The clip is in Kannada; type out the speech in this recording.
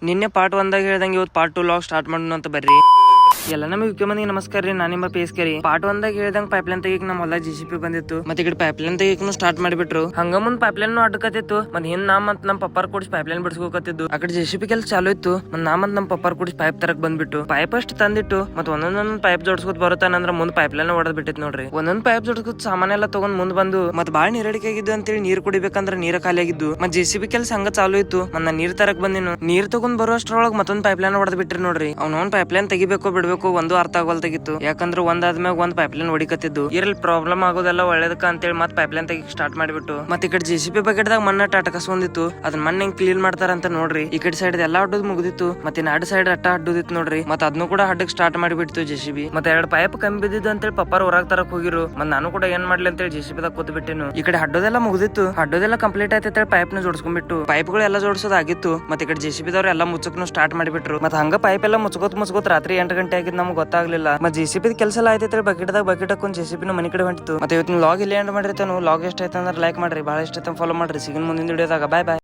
ನಿನ್ನೆ ಪಾರ್ಟ್ 1 ಹೇಳ್ದಂಗೆ ಇವತ್ತು ಪಾರ್ಟ್ 2 ಲಾಗ್ ಸ್ಟಾರ್ಟ್ ಮಾಡೋಣ ಅಂತ ಬರ್ರಿ. ಎಲ್ಲ ನಮಗೆ ವಿಕ್ರಮನಿಗೆ ನಮಸ್ಕಾರ ರೀ. ನಾನು ನಿಮ್ಮ ಪೇಸ್ಕರಿ. ಪಾರ್ಟ್ 1 ಹೇಳ್ದಂಗೆ ಪೈಪ್ಲೈನ್ ತೆಗಿಕ್ ನಮ್ಮ ಹೊಲ JCP ಬಂದಿತ್ತು. ಮತ್ತೆ ಈ ಕಡೆ ಪೈಪ್ಲೈನ್ ತೆಗಿಕ್ನು ಸ್ಟಾರ್ಟ್ ಮಾಡಿಬಿಟ್ರು. ಹಂಗ ಮುಂದ್ ಪೈಪ್ಲೈನ್ ಅಡ್ಕತ್ತಿತ್ತು. ಮತ್ತೆ ಹಿಂದ್ ನಮ್ಮ ಪಪ್ಪಾರ್ ಕೂಡಿಸಿ ಪೈಪ್ಲೈನ್ ಬಿಡಿಸ್ಕೋಕತ್ತಿದ್ದು. ಆ ಕಡೆ JCP ಕೆಲಸ ಚಾಲು ಇತ್ತು. ನಮ್ಮ ಪಪ್ಪಾರ್ ಕೂಡಿಸಿ ಪೈಪ್ ತರಕ್ ಬಂದ್ಬಿಟ್ಟು ಪೈಪ್ ಅಷ್ಟು ತಂದಿಟ್ಟು ಮತ್ತೆ ಒಂದೊಂದ್ ಪೈಪ್ ಜೋಡಿಸ್ಕೊತ್ ಬರುತ್ತಾನಂದ್ರ ಮುಂದ್ ಪೈಪ್ಲೈನ್ ಹೊಡೆದ್ ಬಿಟ್ಟಿತ್ ನೋಡ್ರಿ. ಒಂದೊಂದ್ ಪೈಪ್ ಜೋಡಿಸ್ಕೊತ್ ಸಾಮಾನ ಎಲ್ಲ ತಗೊಂಡ್ ಮುಂದ್ ಬಂದು ಮತ್ತೆ ಬಾಳ ನೀರಡಿಕೆ ಆಗಿದ್ದು ಅಂತೇಳಿ ನೀರ್ ಕುಡಿಬೇಕಂದ್ರ ನೀರ ಖಾಲಿ ಆಗಿದ್ದು. ಮತ್ತೆ JCP ಕೆಲಸ ಹಂಗ ಚಾಲು ಇತ್ತು. ಮತ್ತೆ ನೀರ್ ತರಕ್ ಬಂದಿನು. ನೀರ್ ತಗೊಂಡ್ ಬರೋಷ್ಟ್ರೊಳಗ್ ಮತ್ತೊಂದ್ ಪೈಪ್ಲೈನ್ ಹೊಡೆದ್ ಬಿಟ್ರಿ ನೋಡ್ರಿ. ಅವ್ನವ್ನ್ ಪೈಪ್ಲೈನ್ ತೆಗಿಬೇಕು ಬಿಡ್ಬೇಕು ಒಂದು ಅರ್ಥ ಆಗಲ್ತಾಗಿತ್ತು. ಯಾಕಂದ್ರೆ ಒಂದಾದ್ಮ್ಯಾಗ ಒಂದ್ ಪೈಪ್ಲೈನ್ ಹೊಡಿಕತ್ತಿದ್ದು. ಇರಲ್ಲಿ ಪ್ರಾಬ್ಲಮ್ ಆಗೋದೆಲ್ಲ ಒಳ್ಳೇದಕ್ಕ ಅಂತೇಳಿ ಮತ್ತೆ ಪೈಪ್ಲೈನ್ ತೆಗಿಕ್ ಸ್ಟಾರ್ಟ್ ಮಾಡಿಬಿಟ್ಟು ಮತ್ತೆ ಈ ಕಡೆ JCP ಬಕೆಟ್ದಾಗ ಮಣ್ಣ ಟಾಟಕಸ್ ಬಂದಿತ್ತು. ಅದನ್ನ ಮಣ್ಣ ಹೆಂಗ್ ಕ್ಲೀನ್ ಮಾಡ್ತಾರ ಅಂತ ನೋಡ್ರಿ. ಈ ಕಡೆ ಸೈಡ್ ಎಲ್ಲಾ ಅಡ್ಡದ್ ಮುಗಿದಿತ್ತು. ಮತ್ತೆ ನಾಡ್ ಸೈಡ್ ಅಟ್ಟ ಅಡ್ಡದಿತ್ತು ನೋಡ್ರಿ. ಮತ್ತೆ ಅದನ್ನು ಕೂಡ ಹಡ್ಡಕ್ ಸ್ಟಾರ್ಟ್ ಮಾಡಿಬಿಡ್ತು JCP. ಮತ್ತೆ 2 ಪೈಪ್ ಕಮ್ಮಿ ಬಿದ್ದಿದ್ದು ಅಂತೇಳಿ ಪಪ್ಪಾರ್ ಹೊರಗ್ ತರಕ್ ಹೋಗಿರು. ಮತ್ತೆ ನಾನು ಕೂಡ ಏನ್ ಮಾಡ್ಲಿ ಅಂತೇಳಿ JCP ದಾಗ ಕೂತ್ ಬಿಟ್ಟೆನು. ಈ ಕಡೆ ಹಡ್ಡೋದೆಲ್ಲ ಮುಗಿದಿತ್ತು. ಹಡ್ಡೋದೆಲ್ಲ ಕಂಪ್ಲೀಟ್ ಆಯ್ತು. ಪೈಪ್ ನ ಜೋಡಿಸ್ಕೊಂಡ್ಬಿಟ್ಟು ಪೈಪ್ಗಳು ಎಲ್ಲ ಜೋಡಿಸೋದಾಗಿತ್ತು. ಮತ್ತೆ ಈ ಕಡೆ JCP ದವ್ರು ಎಲ್ಲ ಮುಚ್ಚಕ್ನು ಸ್ಟಾರ್ಟ್ ಮಾಡಿಬಿಟ್ರು. ಮತ್ತೆ ಹಂಗ ಪೈಪ್ ಎಲ್ಲ ಮುಚ್ಕೋತ್ ರಾತ್ರಿ 8 ಗಂಟೆ ಆಗಿದ್ ನಮ್ಗೆ ಗೊತ್ತಾಗ್ಲಿಲ್ಲ. ಮತ್ತೆ JCP ಕೆಲಸ ಎಲ್ಲ ಆಯ್ತೈತ್ರಿ. ಬಕೆಟ್ ಹಾಕೊಂಡ್ JCP ಮನಿ ಕಡೆ ಹೊಂಟಿತ್ತು. ಮತ್ತೆ ಇವತ್ತಿನ ಲಾಗ್ ಇಲ್ಲಿ ಎಂಡ್ ಮಾಡಿರ್ತಾನು. ಲಾಗ್ ಎಷ್ಟ ಆಯ್ತು ಅಂದ್ರೆ ಲೈಕ್ ಮಾಡ್ರಿ, ಬಹಳ ಇಷ್ಟ ಆಯ್ತು ಫಾಲೋ ಮಾಡ್ರಿ. ಸಿಗಿನ ಮುಂದಿನ ವಿಡಿಯೋದಾಗ. ಬಾಯ್ ಬಾಯ್.